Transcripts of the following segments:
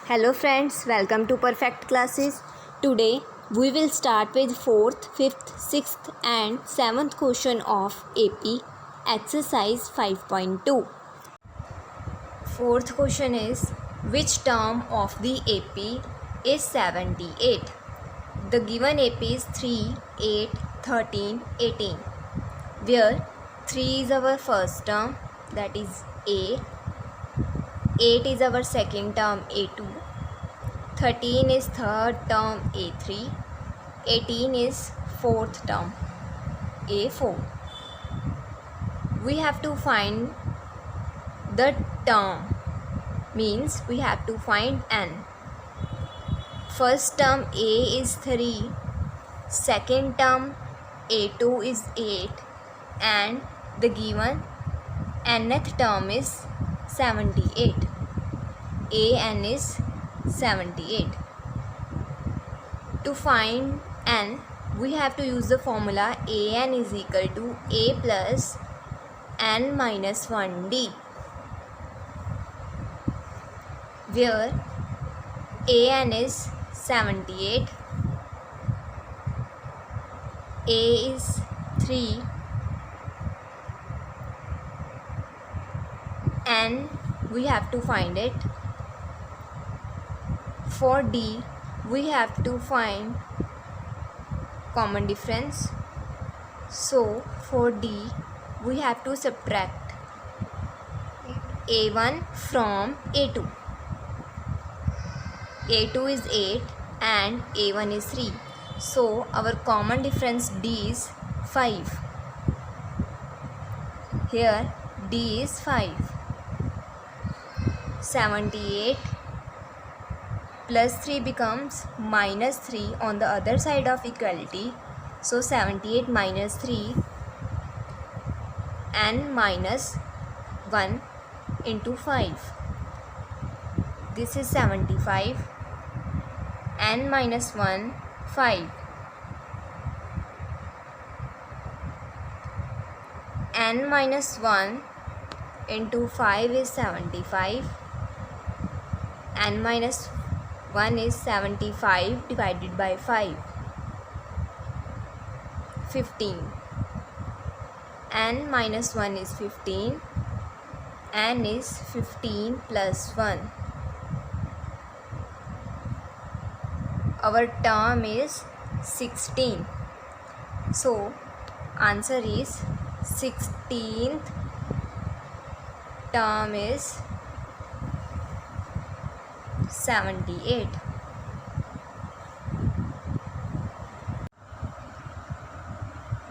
Hello friends, welcome to Perfect Classes. Today we will start with 4th, 5th, 6th and 7th question of AP exercise 5.2. Fourth question is, which term of the AP is 78? The given AP is 3, 8, 13, 18, where 3 is our first term, that is A, 8 is our second term, A2, 13 is third term, A3, 18 is fourth term, A4. We have to find the term, means we have to find n. First term A is 3, second term A2 is 8 and the given nth term is 78. An is 78. To find n, we have to use the formula An is equal to A plus n minus 1d, where An is 78, A is 3, and we have to find it. For D, we have to find common difference. So for D, we have to subtract A1 from A2. A2 is 8 and A1 is 3. So our common difference D is 5. Here D is 5. 78 plus 3 becomes minus 3 on the other side of equality. So 78 minus 3 and minus 1 into 5. This is 75 and minus 1, 5. N minus 1 into 5 is 75. N minus 1 is 75 divided by 5, 15. N minus 1 is 15. N is 15 plus 1. Our term is 16. So answer is 16th term is 78.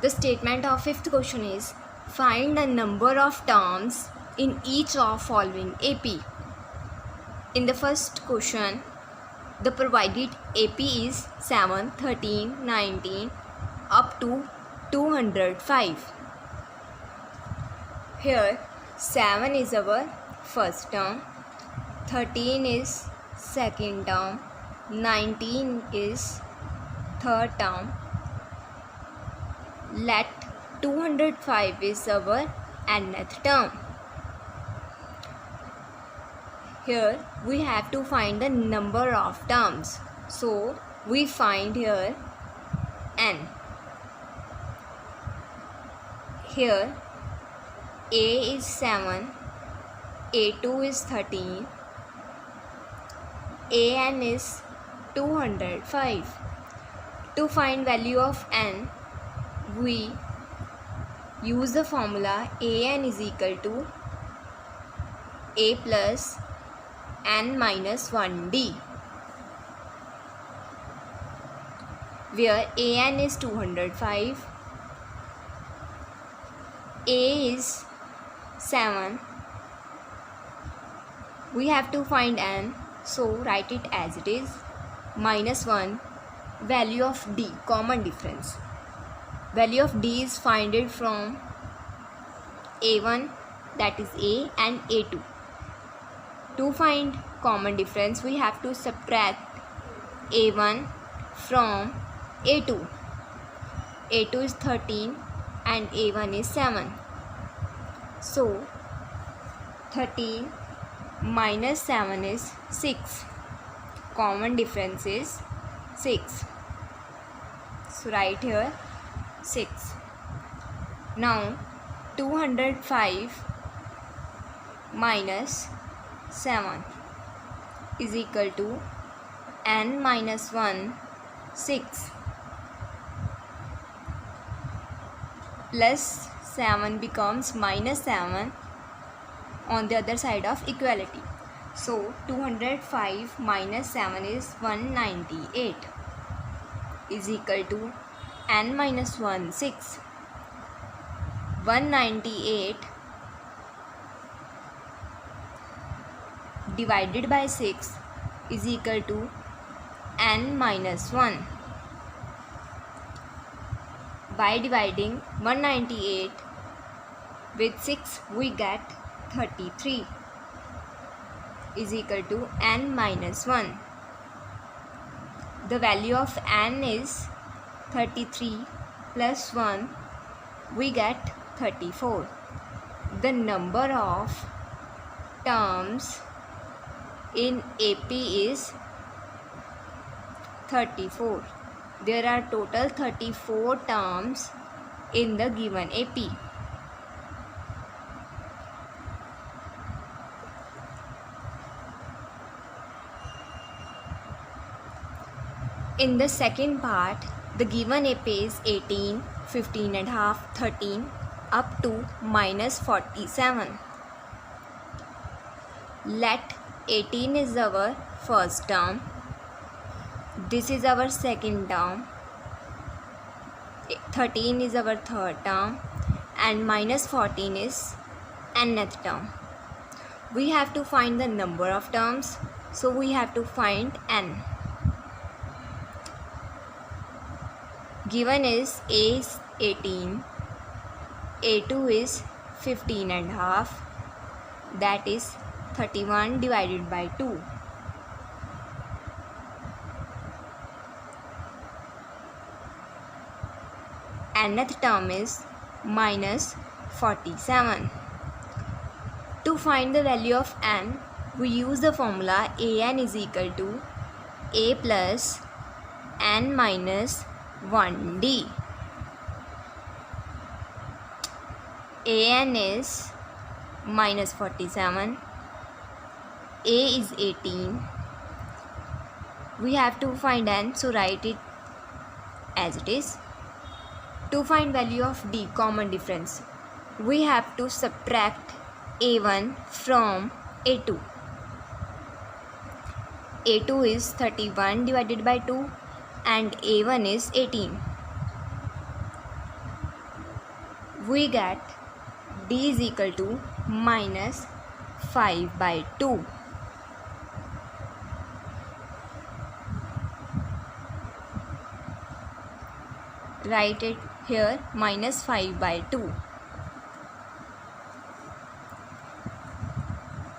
The statement of 5th question is, find the number of terms in each of following AP. In the first question, the provided AP is 7, 13, 19 up to 205. Here 7 is our first term, 13 is second term, 19 is third term. Let 205 is our nth term. Here we have to find the number of terms. So we find here n. Here A is 7, A2 is 13, An is 205. To find value of n, we use the formula An is equal to A plus n minus 1d, where An is 205, A is 7. We have to find n, so write it as it is, minus 1, value of d, common difference. Value of d is find it from A1, that is A, and A2. To find common difference, we have to subtract A1 from A2. A2 is 13 and A1 is 7. So 13 minus 7 is 6. common difference is 6. So write here 6. Now 205 minus 7 is equal to n minus 1 6 plus 7 becomes minus 7 on the other side of equality. So 205 minus 7 is 198 is equal to n minus 1 6. 198 divided by 6 is equal to n minus 1. By dividing 198 with 6 we get 33 is equal to n minus 1. The value of n is 33 plus 1 we get 34. The number of terms in AP is 34. There are total 34 terms in the given AP. In the second part, the given AP is 18, 15 and half, 13 up to minus 47. Let 18 is our first term. This is our second term. 13 is our third term and minus 14 is nth term. We have to find the number of terms, so we have to find n. Given is A is 18, A2 is 15 and half, that is 31 divided by 2. Nth term is minus 47. To find the value of n, we use the formula an is equal to a plus n minus 1d. An is minus 47, a is 18. We have to find n, so write it as it is. To find value of d, common difference, we have to subtract a1 from a2. a2 is 31 divided by 2 and a1 is 18. We get d is equal to minus 5 by 2. Write it here minus 5 by 2.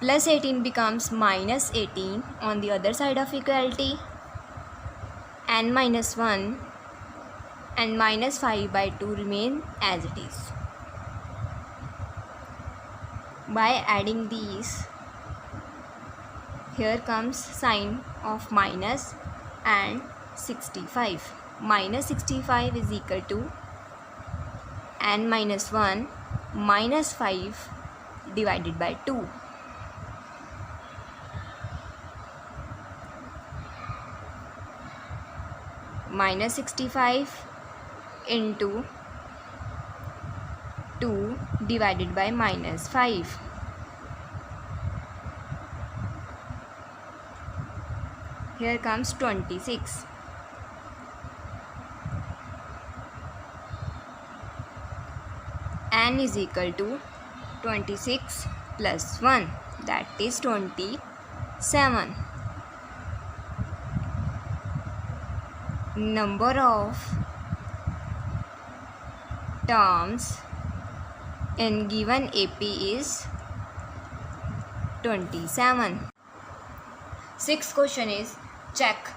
Plus 18 becomes minus 18 on the other side of equality. N minus 1 and minus 5 by 2 remain as it is. By adding these, here comes sign of minus and 65. Minus 65 is equal to n minus 1 minus 5 divided by 2. Minus 65 into 2 divided by minus 5. Here comes 26. N is equal to 26 plus 1, that is 27. Number of terms in given AP is 27. Sixth question is, check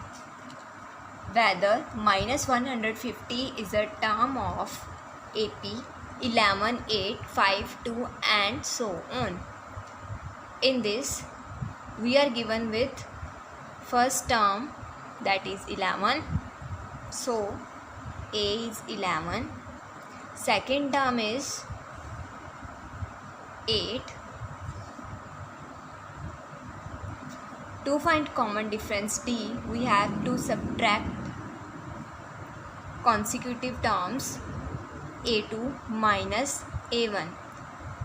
whether minus 150 is a term of AP 11, 8, 5, 2 and so on. In this, we are given with first term, that is 11. So A is 11. Second term is 8. To find common difference D, we have to subtract consecutive terms A2 minus A1.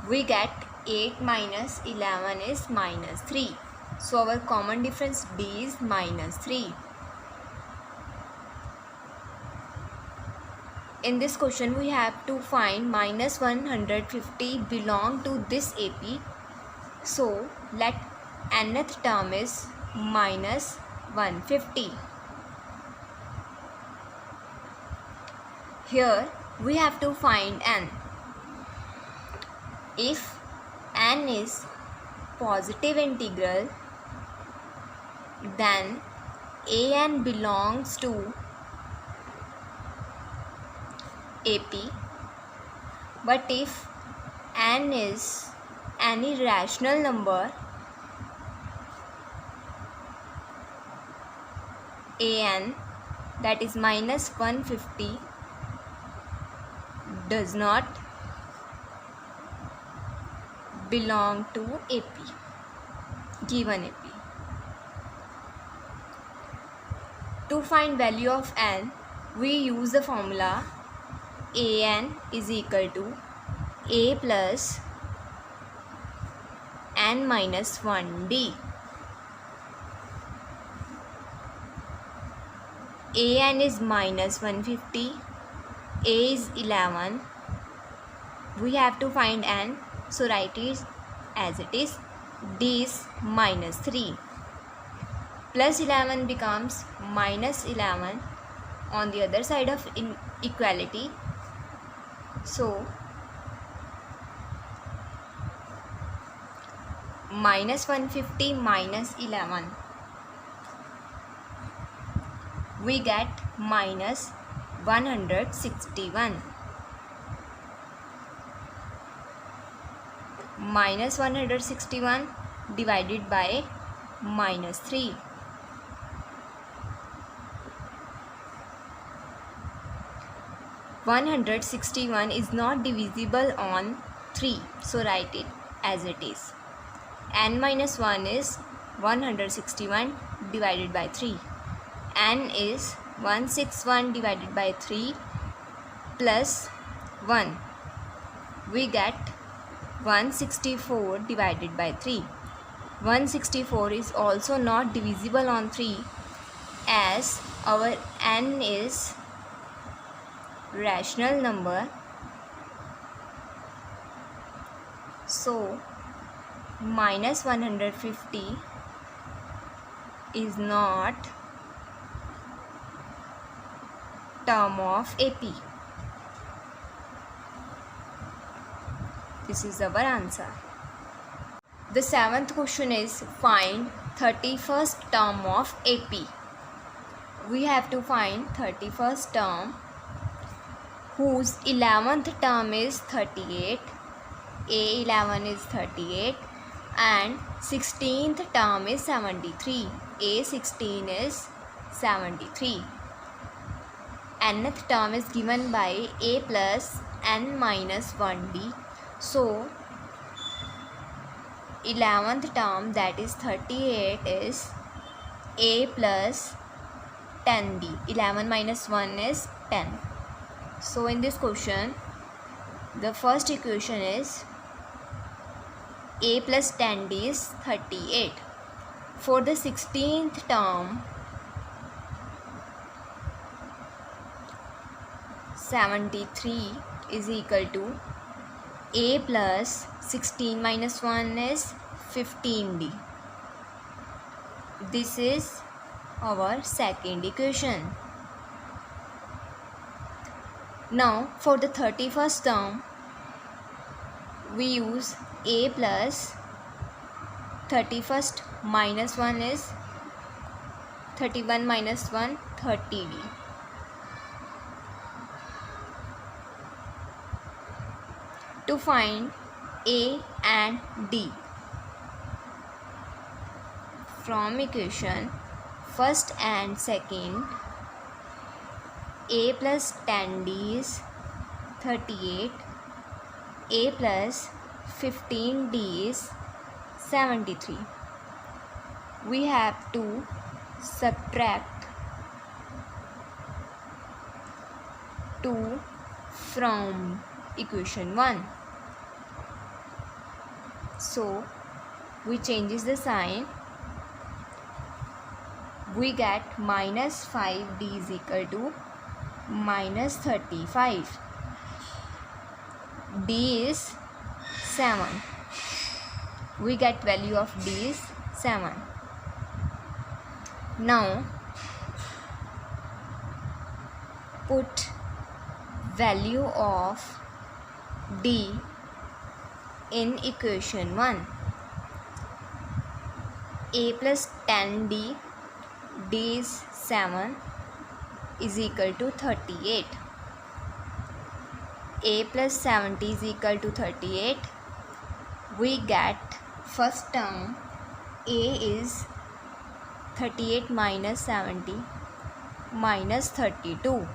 We get 8 minus 11 is minus 3. So our common difference D is minus 3. In this question we have to find minus 150 belong to this AP. So let nth term is minus 150. Here we have to find n. If n is positive integral, then an belongs to AP. But if n is any rational number, an, that is minus 150, does not belong to AP, given AP. To find value of n, we use the formula an is equal to a plus n minus 1d. An is minus 150, a is 11. We have to find n, so write it as it is. D is minus 3. Plus 11 becomes minus 11 on the other side of inequality. So minus 150 minus 11, we get minus 161. Minus 161 divided by minus 3. (161) is not divisible on 3, so write it as it is. N minus 1 is 161 divided by 3. N is 161 divided by 3 plus 1. We get 164 divided by 3. 164 is also not divisible on 3, as our n is rational number. So minus 150 is not term of AP. This is our answer. The seventh question is find 31st term of AP. We have to find 31st term whose 11th term is 38. A11 is 38 and 16th term is 73. A16 is 73. Nth term is given by A plus n minus 1d. So 11th term, that is 38, is A plus 10d. 11 minus 1 is 10. So in this question, the first equation is A plus 10d is 38. For the 16th term, 73 is equal to A plus 16 minus 1 is 15d. This is our second equation. Now for the 31st term, we use A plus 31st minus 1 is 31 minus 1, 30d. To find A and D, from equation first and second, a plus 10d is 38, a plus 15d is 73. We have to subtract 2 from equation 1. So we changes the sign. We get minus 5d is equal to minus 35. D is 7. We get value of D is 7. Now put value of D in equation 1. A plus 10d, D is 7, is equal to 38. A plus 70 is equal to 38. We get first term, A is 38 minus 70 minus 32.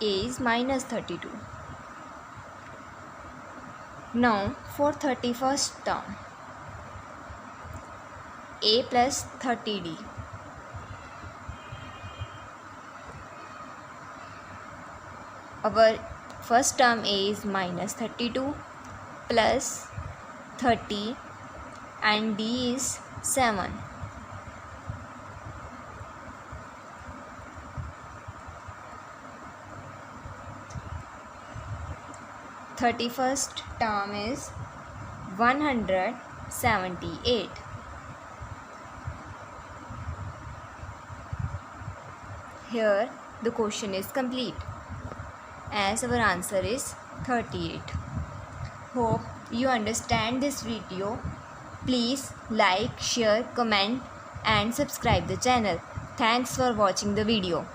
A is minus 32. Now for 31st term, A plus 30d. Our first term A is minus 32 plus 30 and D is 7. Thirty-first term is 178. Here the question is complete, as our answer is 38. Hope you understand this video. Please like, share, comment and subscribe the channel. Thanks for watching the video.